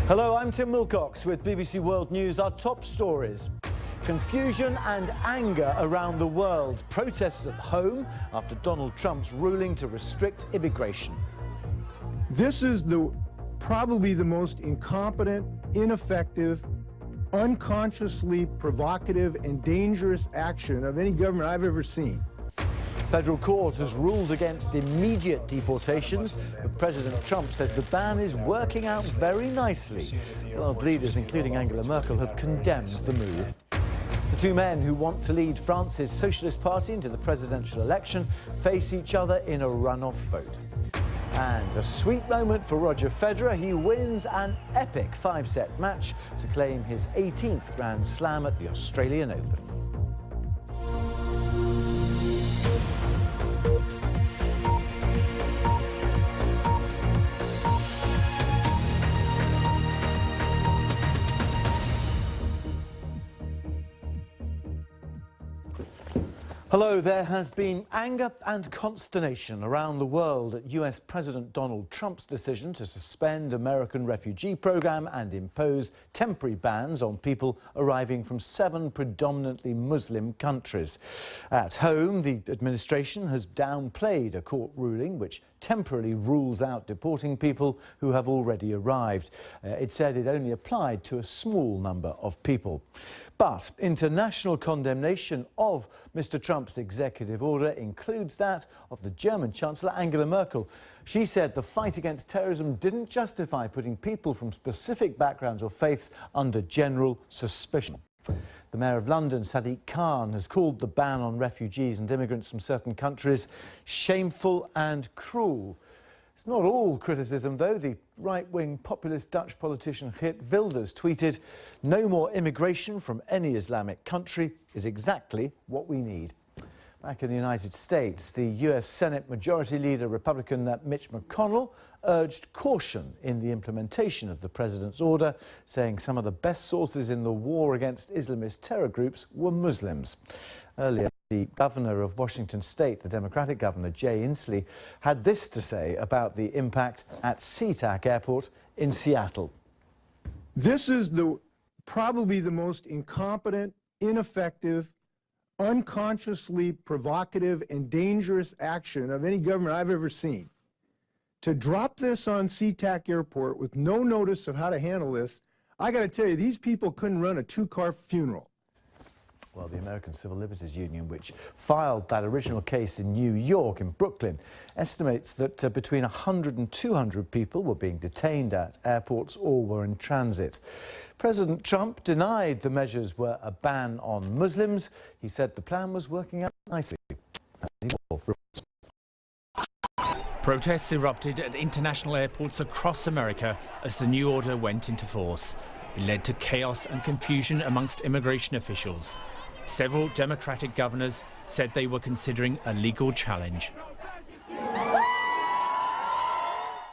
Hello, I'm Tim Wilcox with BBC World News. Our top stories. Confusion and anger around the world. Protests at home after Donald Trump's ruling to restrict immigration. This is probably the most incompetent, ineffective, unconsciously provocative and dangerous action of any government I've ever seen. Federal court has ruled against immediate deportations, but President Trump says the ban is working out very nicely. World leaders, including Angela Merkel, have condemned the move. The two men who want to lead France's Socialist Party into the presidential election face each other in a runoff vote. And a sweet moment for Roger Federer. He wins an epic 5-set match to claim his 18th Grand Slam at the Australian Open. Hello, there has been anger and consternation around the world at US President Donald Trump's decision to suspend American refugee program and impose temporary bans on people arriving from 7 predominantly Muslim countries. At home, the administration has downplayed a court ruling which temporarily rules out deporting people who have already arrived. It said it only applied to a small number of people. But international condemnation of Mr. Trump's executive order includes that of the German Chancellor Angela Merkel. She said the fight against terrorism didn't justify putting people from specific backgrounds or faiths under general suspicion. The Mayor of London, Sadiq Khan, has called the ban on refugees and immigrants from certain countries shameful and cruel. It's not all criticism, though. The right-wing populist Dutch politician Geert Wilders tweeted, "No more immigration from any Islamic country is exactly what we need." Back in the United States, the US Senate Majority Leader, Republican Mitch McConnell, urged caution in the implementation of the president's order, saying some of the best sources in the war against Islamist terror groups were Muslims. Earlier, the governor of Washington State, the Democratic governor, Jay Inslee, had this to say about the impact at SeaTac Airport in Seattle. This is probably the most incompetent, ineffective, unconsciously provocative and dangerous action of any government I've ever seen. To drop this on SeaTac Airport with no notice of how to handle this, I got to tell you, these people couldn't run a 2-car funeral. Well, the American Civil Liberties Union, which filed that original case in New York, in Brooklyn, estimates that between 100 and 200 people were being detained at airports or were in transit. President Trump denied the measures were a ban on Muslims. He said the plan was working out nicely. Protests erupted at international airports across America as the new order went into force. It led to chaos and confusion amongst immigration officials. Several Democratic governors said they were considering a legal challenge.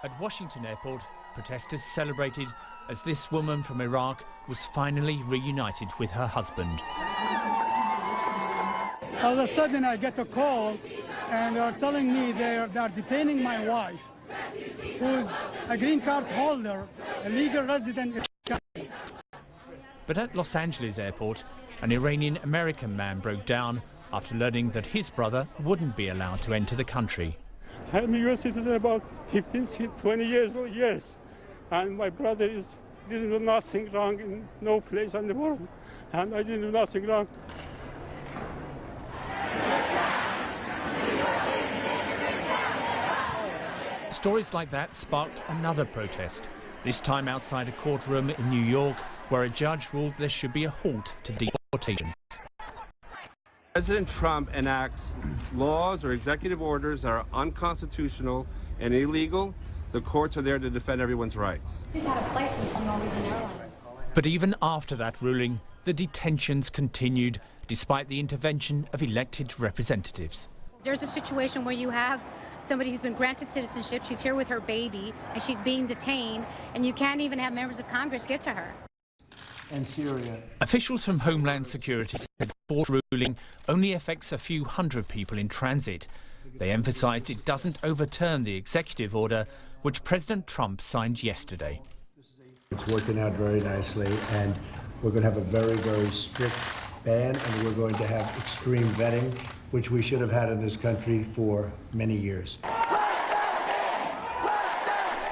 At Washington Airport, protesters celebrated as this woman from Iraq was finally reunited with her husband. All of a sudden I get a call and they're telling me they're detaining my wife, who's a green card holder, a legal resident in the country. But at Los Angeles Airport, an Iranian-American man broke down after learning that his brother wouldn't be allowed to enter the country. I'm a U.S. citizen about 15, 20 years old, yes. And my brother didn't do nothing wrong in no place in the world. And I didn't do nothing wrong. Stories like that sparked another protest, this time outside a courtroom in New York, where a judge ruled there should be a halt to deportations. President Trump enacts laws or executive orders that are unconstitutional and illegal. The courts are there to defend everyone's rights. He's had a flight from Norwegian Airlines. But even after that ruling, the detentions continued, despite the intervention of elected representatives. There's a situation where you have somebody who's been granted citizenship, she's here with her baby, and she's being detained, and you can't even have members of Congress get to her. And Syria. Officials from Homeland Security said the court ruling only affects a few hundred people in transit. They emphasised it doesn't overturn the executive order which President Trump signed yesterday. It's working out very nicely, and we're going to have a very, very strict ban, and we're going to have extreme vetting, which we should have had in this country for many years.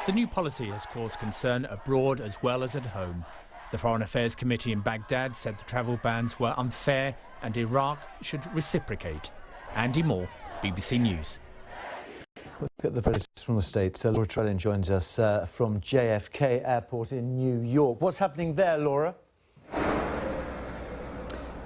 The new policy has caused concern abroad as well as at home. The Foreign Affairs Committee in Baghdad said the travel bans were unfair and Iraq should reciprocate. Andy Moore, BBC News. Let's get the latest from the States. Laura Trevelyan joins us from JFK Airport in New York. What's happening there, Laura?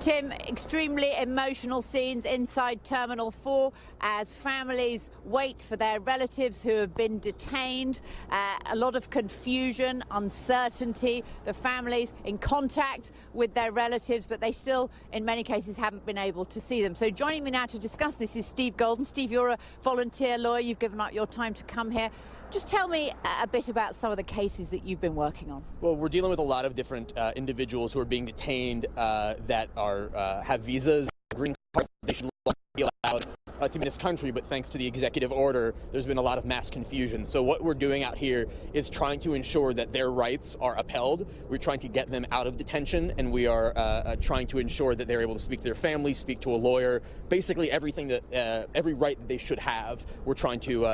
Tim, extremely emotional scenes inside Terminal 4 as families wait for their relatives who have been detained. A lot of confusion, uncertainty. The families in contact with their relatives, but they still, in many cases, haven't been able to see them. So joining me now to discuss this is Steve Golden. Steve, you're a volunteer lawyer. You've given up your time to come here. Just tell me a bit about some of the cases that you've been working on. Well, we're dealing with a lot of different individuals who are being detained that are have visas, green cards. They should be allowed to be in this country, but thanks to the executive order, there's been a lot of mass confusion. So what we're doing out here is trying to ensure that their rights are upheld. We're trying to get them out of detention, and we are trying to ensure that they're able to speak to their families, speak to a lawyer, basically everything that every right that they should have, we're trying to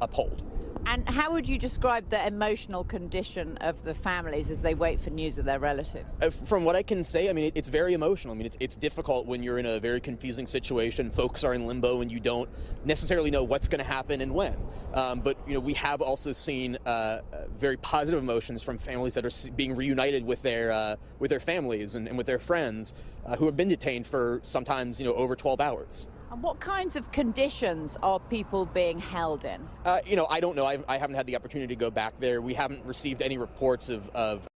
uphold. And how would you describe the emotional condition of the families as they wait for news of their relatives? From what I can say, I mean, it's very emotional. I mean, it's difficult when you're in a very confusing situation. Folks are in limbo and you don't necessarily know what's going to happen and when. But, you know, we have also seen very positive emotions from families that are being reunited with their families and with their friends who have been detained for sometimes, you know, over 12 hours. And what kinds of conditions are people being held in? You know, I don't know. I haven't had the opportunity to go back there. We haven't received any reports of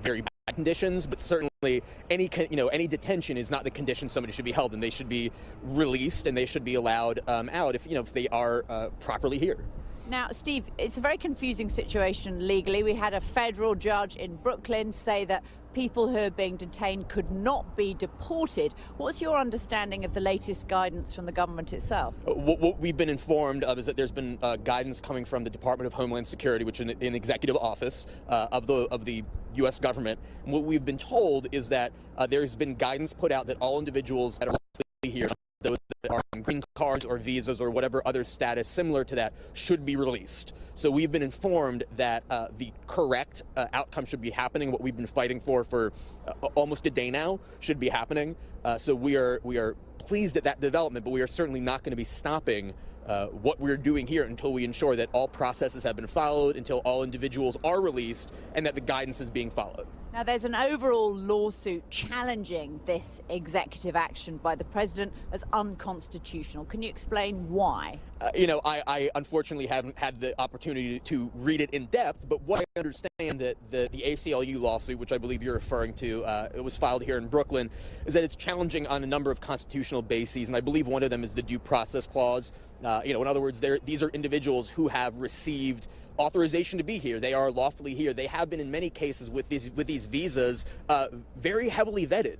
very bad conditions, but certainly any detention is not the condition somebody should be held in. They should be released and they should be allowed out if they are properly here. Now, Steve, it's a very confusing situation legally. We had a federal judge in Brooklyn say that people who are being detained could not be deported. What's your understanding of the latest guidance from the government itself? What we've been informed of is that there's been guidance coming from the Department of Homeland Security, which is an executive office of the U.S. government. And what we've been told is that there's been guidance put out that all individuals that are here, those that are on green cards or visas or whatever other status similar to that, should be released. So we've been informed that the correct outcome should be happening. What we've been fighting for almost a day now should be happening. So we are pleased at that development, but we are certainly not going to be stopping what we're doing here until we ensure that all processes have been followed, until all individuals are released, and that the guidance is being followed. Now, there's an overall lawsuit challenging this executive action by the president as unconstitutional. Can you explain why? You know, I unfortunately haven't had the opportunity to read it in depth, but what I understand that the ACLU lawsuit, which I believe you're referring to, it was filed here in Brooklyn, is that it's challenging on a number of constitutional bases, and I believe one of them is the due process clause. You know, in other words, these are individuals who have received authorization to be here. They are lawfully here. They have been, in many cases, with these visas, very heavily vetted,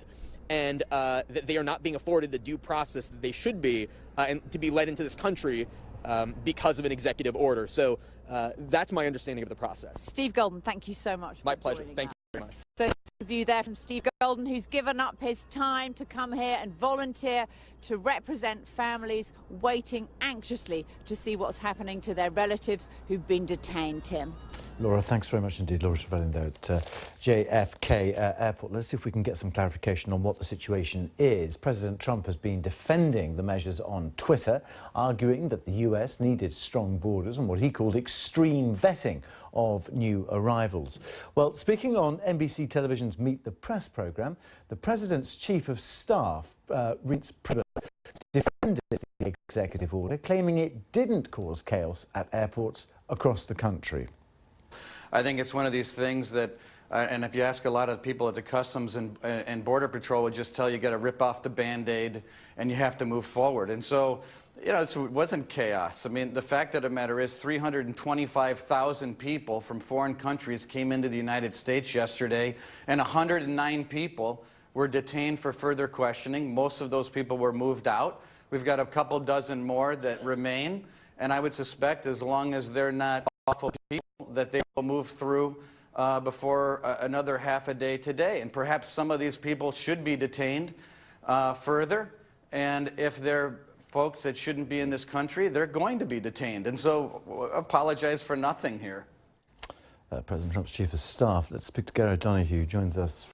and that they are not being afforded the due process that they should be, and to be led into this country because of an executive order. So that's my understanding of the process. Steve Golden, thank you so much. My pleasure. Thank you very much. So the view there from Steve Golden, who's given up his time to come here and volunteer to represent families waiting anxiously to see what's happening to their relatives who've been detained. Tim. Laura, thanks very much indeed. Laura Trevelyan there at JFK Airport. Let's see if we can get some clarification on what the situation is. President Trump has been defending the measures on Twitter, arguing that the US needed strong borders and what he called extreme vetting of new arrivals. Well, speaking on NBC Television's Meet the Press programme, the president's chief of staff, Reince Priebus, defended the executive order, claiming it didn't cause chaos at airports across the country. I think it's one of these things that, and if you ask a lot of people at the Customs and Border Patrol, would just tell you got to rip off the Band-Aid and you have to move forward. And so, you know, it wasn't chaos. I mean, the fact of the matter is 325,000 people from foreign countries came into the United States yesterday, and 109 people were detained for further questioning. Most of those people were moved out. We've got a couple dozen more that remain, and I would suspect as long as they're not awful people, that they will move through before another half a day today. And perhaps some of these people should be detained further. And if they're folks that shouldn't be in this country, they're going to be detained. And so apologize for nothing here. President Trump's Chief of Staff. Let's speak to Gary O'Donoghue, who joins us